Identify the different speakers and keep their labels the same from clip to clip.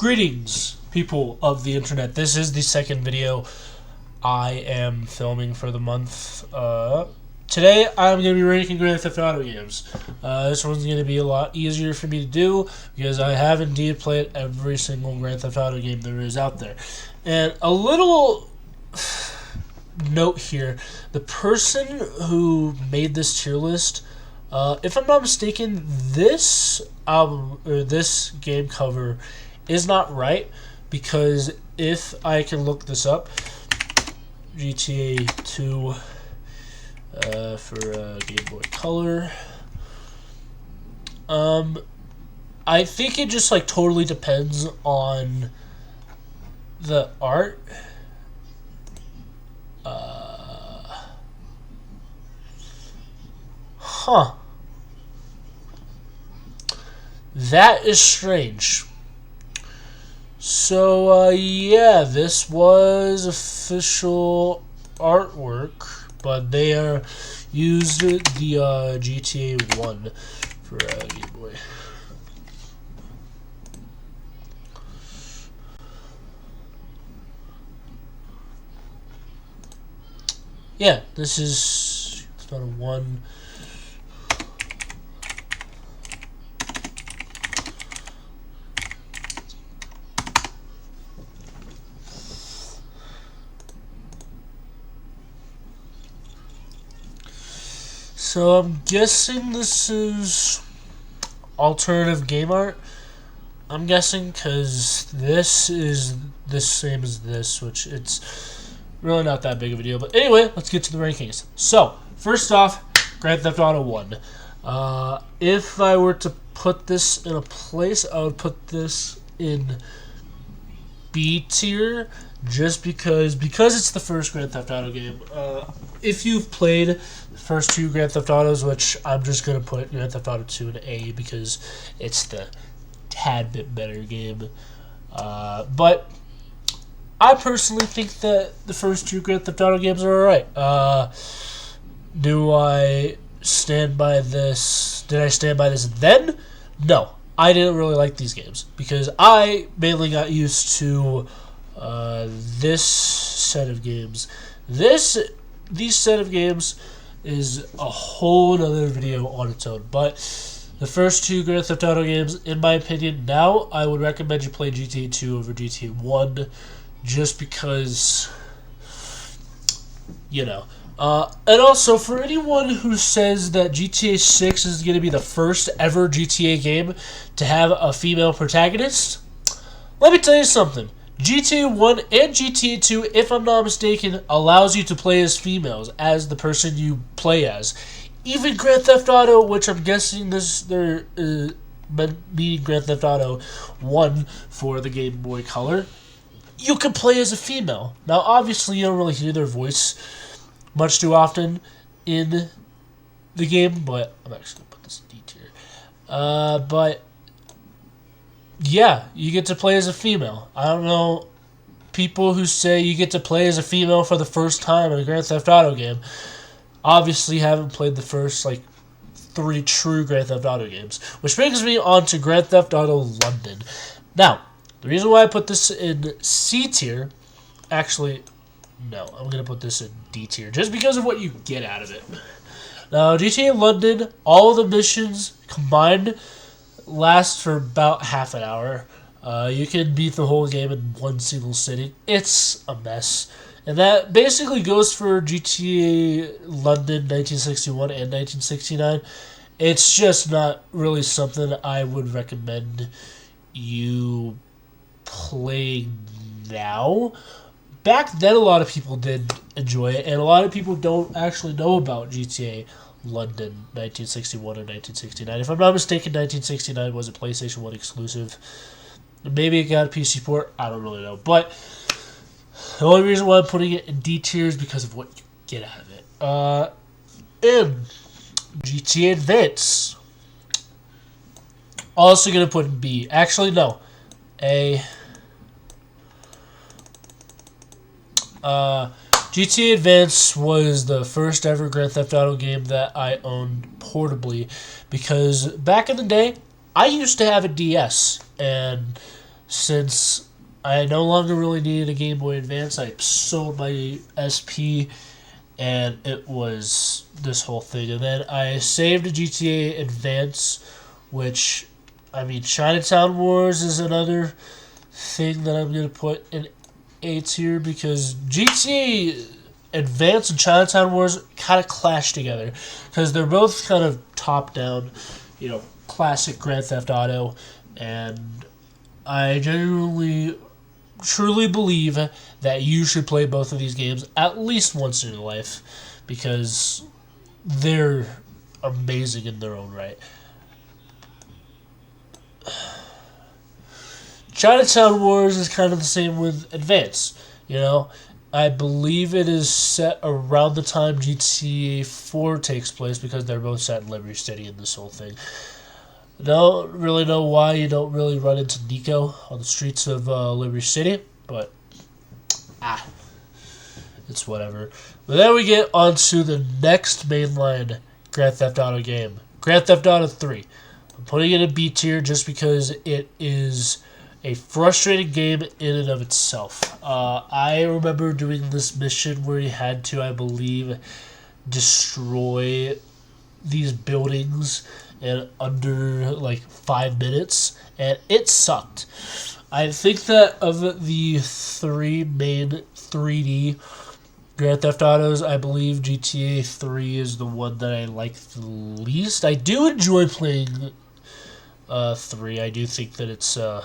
Speaker 1: Greetings, people of the internet. This is the second video I am filming for the month. Today, I'm going to be ranking Grand Theft Auto games. This one's going to be a lot easier for me to do because I have indeed played every single Grand Theft Auto game there is out there. And a little note here, the person who made this tier list, if I'm not mistaken, this album or this game cover is not right, because if I can look this up, GTA 2 for Game Boy Color, I think it just like totally depends on the art. That is strange. So, yeah, this was official artwork, but they are used the GTA 1 for Game Boy. Yeah, this is about a 1. So I'm guessing this is alternative game art. I'm guessing because this is the same as this, which it's really not that big of a deal. But anyway, let's get to the rankings. So, first off, Grand Theft Auto 1. If I were to put this in a place, I would put this in B tier, just because it's the first Grand Theft Auto game. If you've played the first two Grand Theft Autos, which I'm just going to put Grand Theft Auto 2 in A because it's the tad bit better game. But I personally think that the first two Grand Theft Auto games are alright. Do I stand by this? Did I stand by this then? No. I didn't really like these games because I mainly got used to this set of games. These set of games is a whole other video on its own. But the first two Grand Theft Auto games, in my opinion, now I would recommend you play GTA 2 over GTA 1, just because, you know. And also, for anyone who says that GTA 6 is going to be the first ever GTA game to have a female protagonist, let me tell you something. GTA 1 and GTA 2, if I'm not mistaken, allows you to play as females, as the person you play as. Even Grand Theft Auto, which I'm guessing they're meaning Grand Theft Auto 1 for the Game Boy Color, you can play as a female. Now, obviously, you don't really hear their voice much too often in the game, but I'm actually going to put this in D tier. But yeah, you get to play as a female. I don't know, people who say you get to play as a female for the first time in a Grand Theft Auto game obviously haven't played the first, 3 true Grand Theft Auto games. Which brings me on to Grand Theft Auto London. Now, the reason why I put this in C tier, actually, no, I'm going to put this in D tier, just because of what you get out of it. Now, GTA London, all the missions combined last for about half an hour. You can beat the whole game in one single sitting. It's a mess. And that basically goes for GTA London 1961 and 1969. It's just not really something I would recommend you play now. Back then, a lot of people did enjoy it, and a lot of people don't actually know about GTA London 1961 or 1969. If I'm not mistaken, 1969 was a PlayStation 1 exclusive. Maybe it got a PC port. I don't really know. But the only reason why I'm putting it in D tier is because of what you get out of it. In GTA Advance, also going to put in B. Actually, no. A. GTA Advance was the first ever Grand Theft Auto game that I owned portably, because back in the day, I used to have a DS, and since I no longer really needed a Game Boy Advance, I sold my SP, and it was this whole thing. And then I saved a GTA Advance, which, I mean, Chinatown Wars is another thing that I'm going to put in A tier, because GTA Advance and Chinatown Wars kind of clash together, because they're both kind of top-down, classic Grand Theft Auto, and I genuinely, truly believe that you should play both of these games at least once in your life, because they're amazing in their own right. Chinatown Wars is kind of the same with Advance. I believe it is set around the time GTA 4 takes place, because they're both set in Liberty City in this whole thing. I don't really know why you don't really run into Nico on the streets of Liberty City, but it's whatever. But then we get on to the next mainline Grand Theft Auto game, Grand Theft Auto 3. I'm putting it in B tier just because it is a frustrating game in and of itself. I remember doing this mission where you had to, I believe, destroy these buildings in under 5 minutes, and it sucked. I think that of the three main 3D Grand Theft Autos, I believe GTA 3 is the one that I like the least. I do enjoy playing 3. I do think that it's an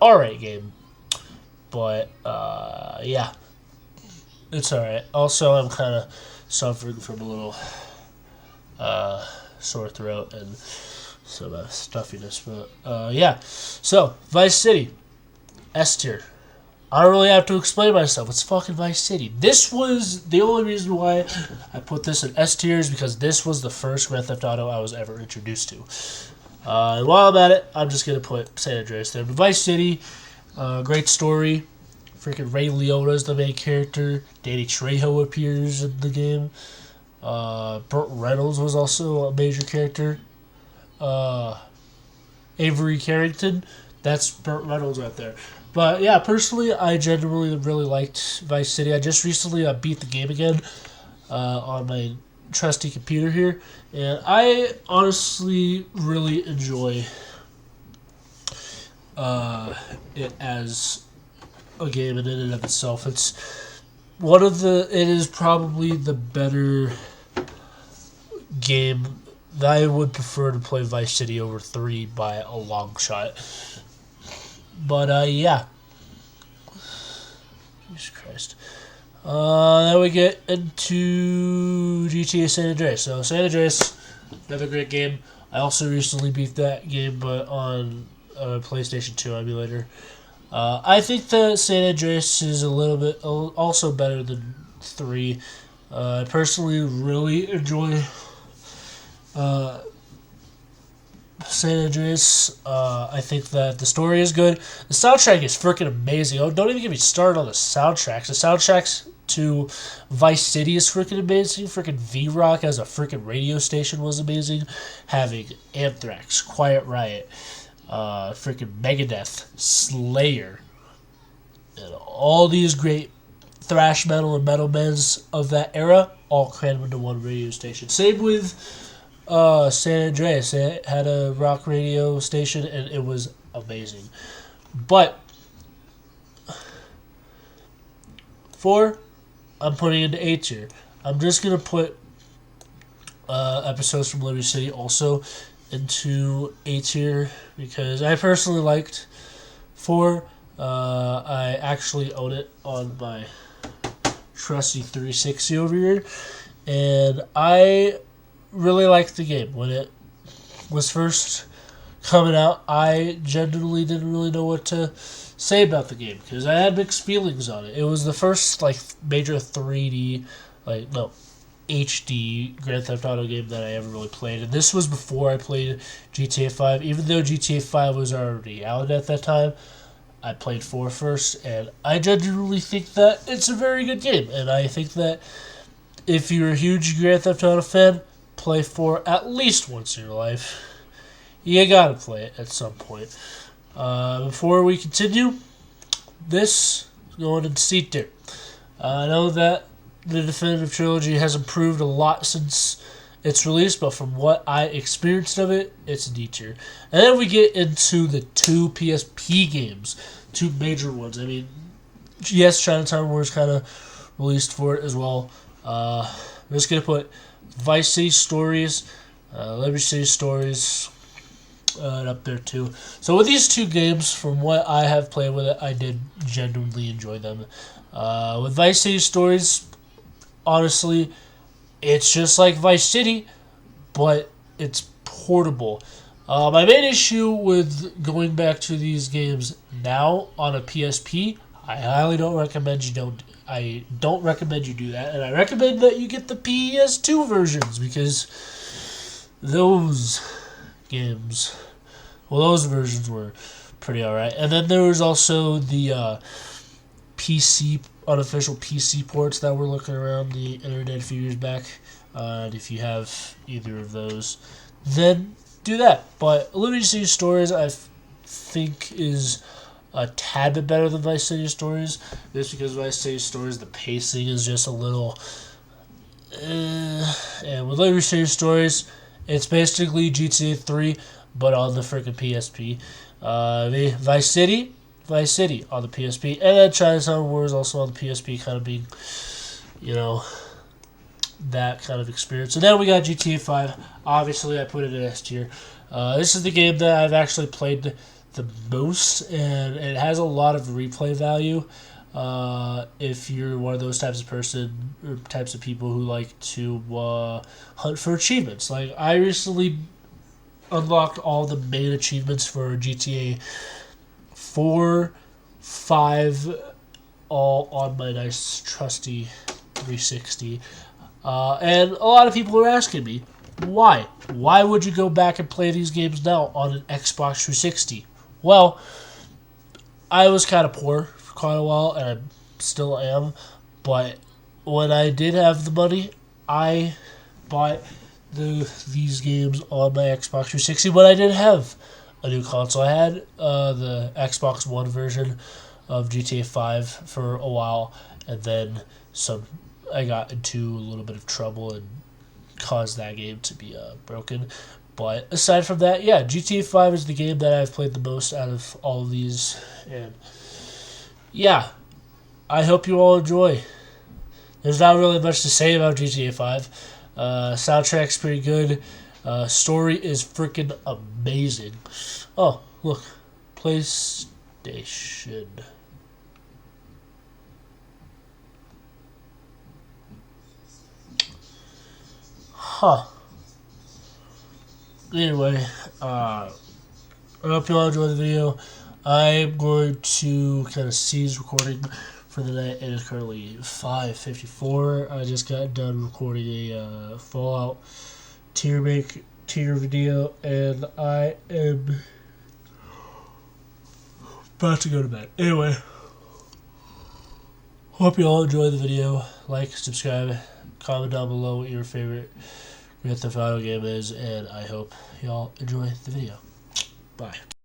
Speaker 1: alright game. But, yeah. It's alright. Also, I'm kind of suffering from a little sore throat and some stuffiness. But, yeah. So, Vice City. S tier. I don't really have to explain myself. It's fucking Vice City. This was the only reason why I put this in S tier, is because this was the first Grand Theft Auto I was ever introduced to. And while I'm at it, I'm just going to put San Andreas there. But Vice City, great story. Freaking Ray Liotta is the main character. Danny Trejo appears in the game. Burt Reynolds was also a major character. Avery Carrington, that's Burt Reynolds right there. But yeah, personally, I genuinely really liked Vice City. I just recently beat the game again on my trusty computer here, and I honestly really enjoy it as a game in and of itself. It is probably the better game that I would prefer to play Vice City over 3 by a long shot. But, yeah. Jesus Christ. Then we get into GTA San Andreas. So, San Andreas, another great game. I also recently beat that game, but on a PlayStation 2 emulator. I think that San Andreas is a little bit also better than 3. I personally really enjoy San Andreas. I think that the story is good. The soundtrack is freaking amazing. Oh, don't even get me started on the soundtracks. The soundtracks to Vice City is freaking amazing. Freaking V-Rock as a freaking radio station was amazing. Having Anthrax, Quiet Riot, freaking Megadeth, Slayer, and all these great thrash metal and metal bands of that era all crammed into one radio station. Same with San Andreas. It had a rock radio station, and it was amazing. But 4, I'm putting into A tier. I'm just gonna put episodes from Liberty City also into A tier, because I personally liked 4. I actually own it on my trusty 360 over here, and I really liked the game. When it was first coming out, I genuinely didn't really know what to say about the game, because I had mixed feelings on it. It was the first major 3D, HD Grand Theft Auto game that I ever really played, and this was before I played GTA 5. Even though GTA 5 was already out at that time, I played 4 first, and I genuinely think that it's a very good game, and I think that if you're a huge Grand Theft Auto fan, play 4 at least once in your life. You gotta play it at some point. Before we continue, this is going in C tier. I know that the Definitive Trilogy has improved a lot since its release, but from what I experienced of it, it's D tier. And then we get into the two PSP games, two major ones. I mean, yes, Chinatown Wars kind of released for it as well. I'm just going to put Vice City Stories, Liberty City Stories up there too. So with these two games, from what I have played with it, I did genuinely enjoy them. With Vice City Stories, honestly, it's just like Vice City, but it's portable. My main issue with going back to these games now on a PSP, I highly don't recommend you don't. I don't recommend you do that, and I recommend that you get the PS2 versions because those games, well, those versions were pretty alright. And then there was also the PC unofficial PC ports that were looking around the internet a few years back. And if you have either of those, then do that. But Liberty City Stories, I think, is a tad bit better than Vice City Stories. Just because Vice City Stories, the pacing is just a little. And with Liberty City Stories, it's basically GTA 3, but on the freaking PSP. Vice City on the PSP, and then Chinatown Wars also on the PSP, kind of being, that kind of experience. And then we got GTA 5. Obviously, I put it in S tier. This is the game that I've actually played the most, and it has a lot of replay value. If you're one of those types of people who like to hunt for achievements. Like, I recently unlocked all the main achievements for GTA 4, 5, all on my nice trusty 360. And a lot of people are asking me, why? Why would you go back and play these games now on an Xbox 360? Well, I was kind of poor for quite a while, and I still am, but when I did have the money, I bought these games on my Xbox 360, but I didn't have a new console. I had the Xbox One version of GTA 5 for a while, and then I got into a little bit of trouble and caused that game to be broken. But aside from that, yeah, GTA 5 is the game that I've played the most out of all of these. And yeah, I hope you all enjoy. There's not really much to say about GTA 5. Soundtrack's pretty good. Story is freaking amazing. Oh, look. PlayStation. Huh. Anyway, I hope you all enjoyed the video. I'm going to kind of cease recording for the night. It is currently 5:54. I just got done recording a Fallout tier video, and I am about to go to bed. Anyway, hope you all enjoy the video. Like, subscribe, comment down below what your favorite Grand Theft Auto game is, and I hope y'all enjoy the video. Bye.